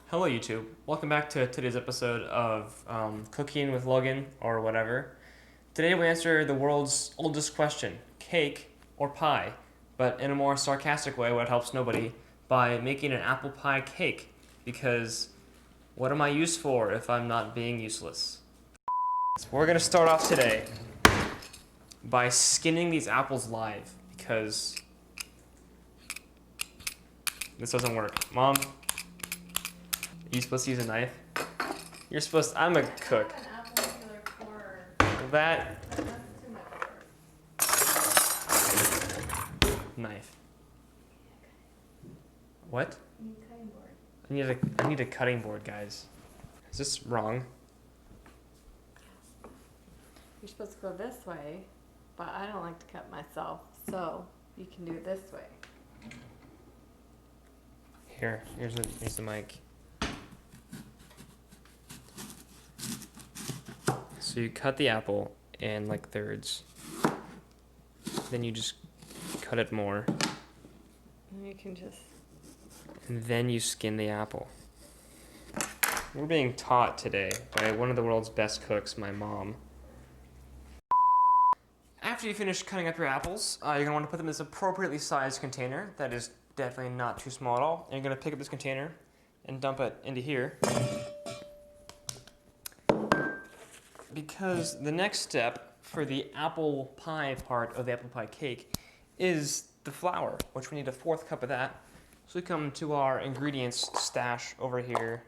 Hello YouTube, welcome back to today's episode of Cooking with Logan or whatever. Today we answer the world's oldest question, cake or pie, but in a more sarcastic way what helps nobody, by making an apple pie cake, because what am I used for if I'm not being useless? So we're going to start off today by skinning these apples live, because this doesn't work. Mom, are you supposed to use a knife? You're supposed to, I'm a cook. That knife. What? I need a cutting board, guys. Is this wrong? You're supposed to go this way, but I don't like to cut myself, so you can do it this way. Here's the mic. So you cut the apple in like thirds. Then you just cut it more. And you can just... And then you skin the apple. We're being taught today by one of the world's best cooks, my mom. After you finish cutting up your apples, you're going to want to put them in this appropriately sized container that is definitely not too small at all. And you're going to pick up this container and dump it into here. Because the next step for the apple pie part of the apple pie cake is the flour, which we need a 1/4 cup of that. So we come to our ingredients stash over here.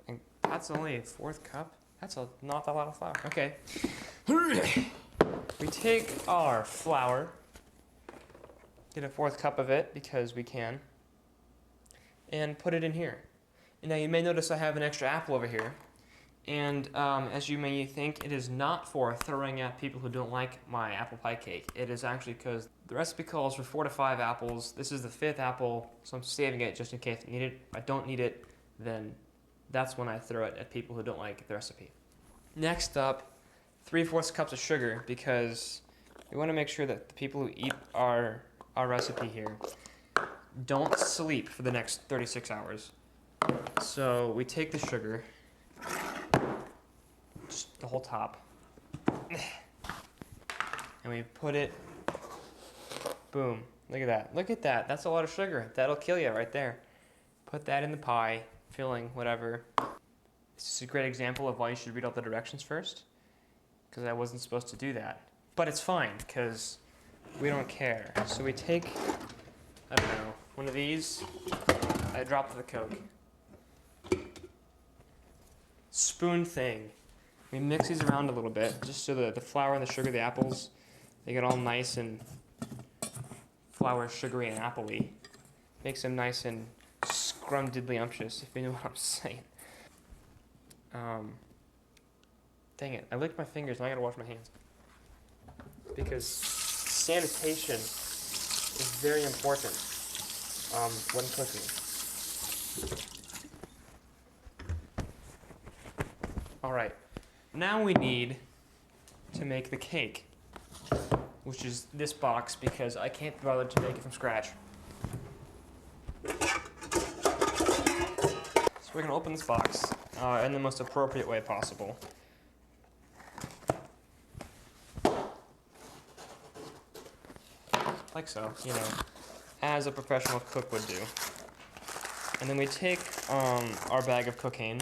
And that's only a 1/4 cup? That's not that lot of flour. Okay. We take our flour, get a 1/4 cup of it because we can, and put it in here. And now you may notice I have an extra apple over here. And as you may think, it is not for throwing at people who don't like my apple pie cake. It is actually because the recipe calls for 4 to 5 apples. This is the 5th apple, so I'm saving it just in case I need it. If I don't need it, then that's when I throw it at people who don't like the recipe. Next up, 3/4 cups of sugar, because we want to make sure that the people who eat our recipe here don't sleep for the next 36 hours. So we take the sugar, just the whole top, and we put it, boom, look at that. Look at that, that's a lot of sugar. That'll kill you right there. Put that in the pie, filling, whatever. This is a great example of why you should read all the directions first, because I wasn't supposed to do that. But it's fine, because we don't care. So we take, I don't know, one of these, I drop the Coke. Spoon thing. We mix these around a little bit, just so the flour and the sugar, the apples, they get all nice and flour, sugary, and appley. Makes them nice and scrumdiddlyumptious, if you know what I'm saying. Dang it, I licked my fingers, now I gotta wash my hands. Because sanitation is very important when cooking. Alright, now we need to make the cake, which is this box, because I can't be bothered to make it from scratch. So we're going to open this box in the most appropriate way possible. Like so, you know, as a professional cook would do. And then we take our bag of cocaine.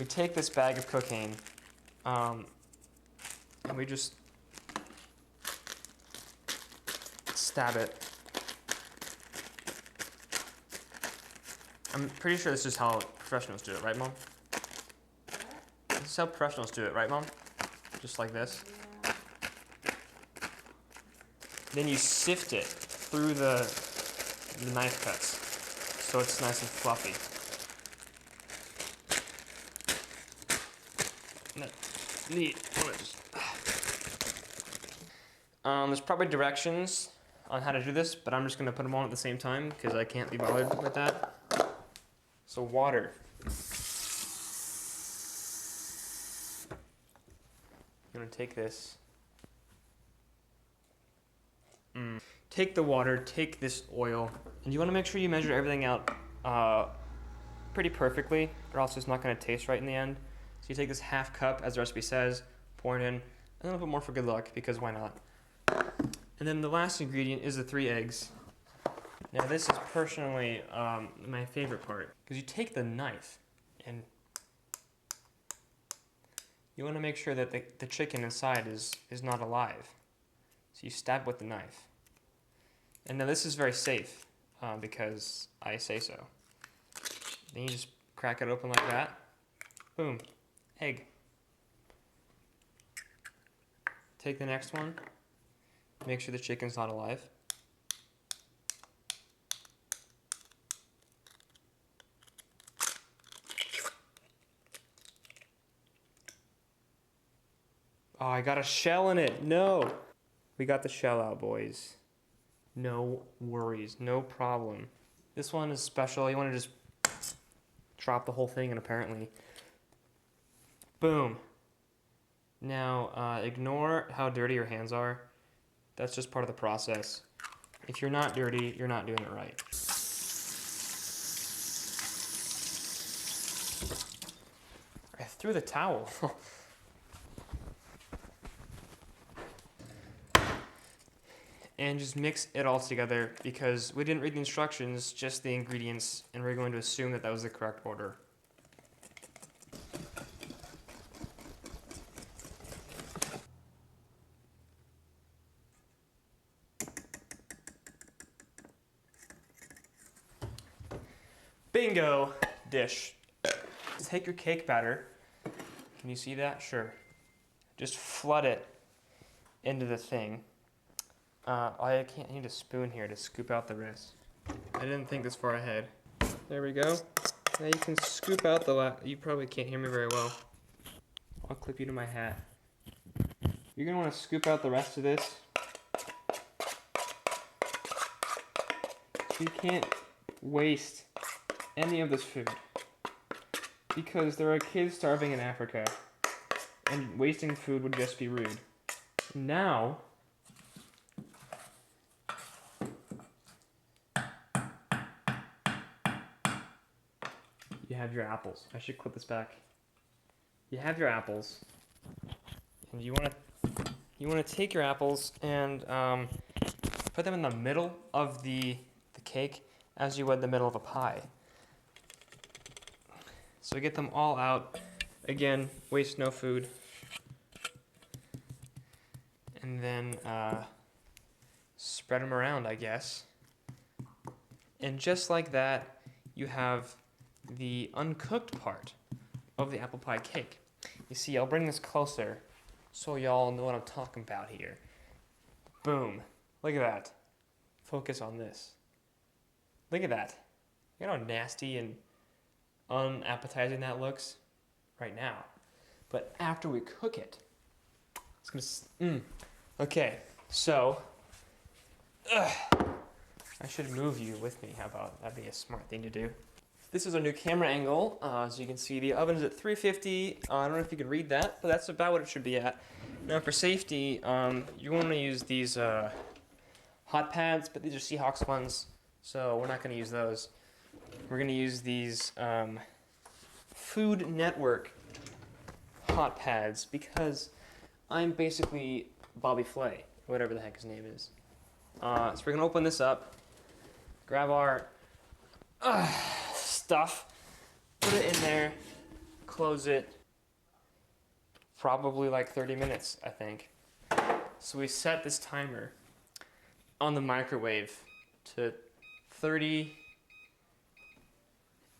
We take this bag of cocaine and we just stab it. I'm pretty sure this is how professionals do it, right, Mom? This is how professionals do it, right, Mom? Just like this. Then you sift it through the knife cuts so it's nice and fluffy. Neat. There's probably directions on how to do this, but I'm just going to put them on at the same time because I can't be bothered with that. So water. I'm going to take this take the water, take this oil, and you want to make sure you measure everything out pretty perfectly, or else it's not going to taste right in the end. So you take this half cup, as the recipe says, pour it in, and a little bit more for good luck, because why not? And then the last ingredient is the 3 eggs. Now this is personally my favorite part, because you take the knife and you want to make sure that the chicken inside is not alive. So you stab with the knife. And now this is very safe because I say so. Then you just crack it open like that. Boom, egg. Take the next one. Make sure the chicken's not alive. Oh, I got a shell in it. No. We got the shell out, boys. No worries. No problem. This one is special. You want to just drop the whole thing and apparently. Boom. Now, ignore how dirty your hands are. That's just part of the process. If you're not dirty, you're not doing it right. I threw the towel. And just mix it all together because we didn't read the instructions, just the ingredients, and we're going to assume that that was the correct order. Bingo dish. Take your cake batter. Can you see that? Sure. Just flood it into the thing. I need a spoon here to scoop out the rest. I didn't think this far ahead. There we go. Now you can scoop out the you probably can't hear me very well. I'll clip you to my hat. You're gonna want to scoop out the rest of this. You can't waste any of this food because there are kids starving in Africa and wasting food would just be rude. Now, you have your apples. I should clip this back. You have your apples, and you want to take your apples and put them in the middle of the cake as you would the middle of a pie. So get them all out. Again, waste no food. And then spread them around, I guess. And just like that, you have the uncooked part of the apple pie cake. You see, I'll bring this closer so y'all know what I'm talking about here. Boom. Look at that. Focus on this. Look at that. You know how nasty and unappetizing that looks right now. But after we cook it, it's gonna. Okay, so I should move you with me. How about that'd be a smart thing to do. This is our new camera angle. As you can see, the oven is at 350. I don't know if you can read that, but that's about what it should be at. Now for safety, you want to use these hot pads, but these are Seahawks ones, so we're not going to use those. We're going to use these Food Network hot pads because I'm basically Bobby Flay, whatever the heck his name is. So we're going to open this up, grab our stuff, put it in there, close it, probably like 30 minutes, I think. So we set this timer on the microwave to 30,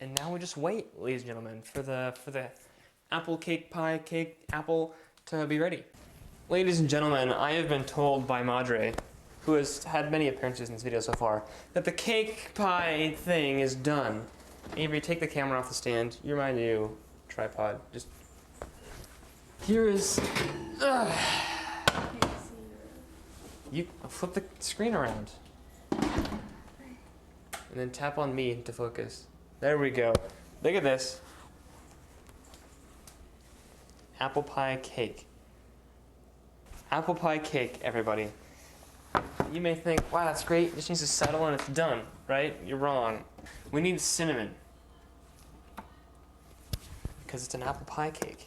and now we just wait, ladies and gentlemen, for the apple apple to be ready. Ladies and gentlemen, I have been told by Madre, who has had many appearances in this video so far, that the cake pie thing is done. Avery, take the camera off the stand. You're my new tripod. Just here is. You flip the screen around, and then tap on me to focus. There we go. Look at this. Apple pie cake. Apple pie cake, everybody. You may think, wow, that's great. It just needs to settle and it's done, right? You're wrong. We need cinnamon. Because it's an apple pie cake.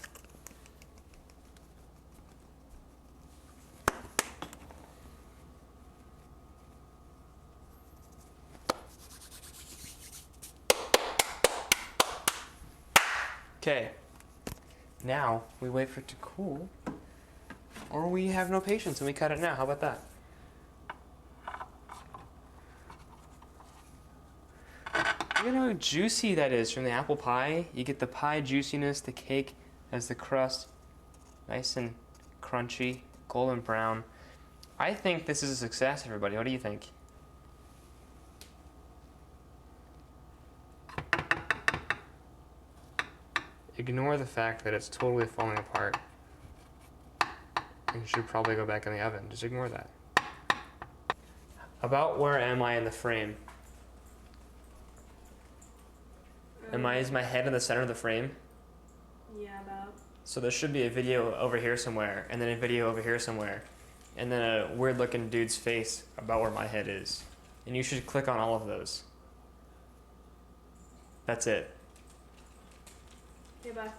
Okay. Now we wait for it to cool. Or we have no patience and we cut it now. How about that? Look at how juicy that is from the apple pie. You get the pie juiciness, the cake has the crust, nice and crunchy, golden brown. I think this is a success, everybody. What do you think? Ignore the fact that it's totally falling apart. You should probably go back in the oven. Just ignore that. About where am I in the frame? Is my head in the center of the frame? Yeah, about. So there should be a video over here somewhere, and then a video over here somewhere, and then a weird looking dude's face about where my head is. And you should click on all of those. That's it. Okay, bye.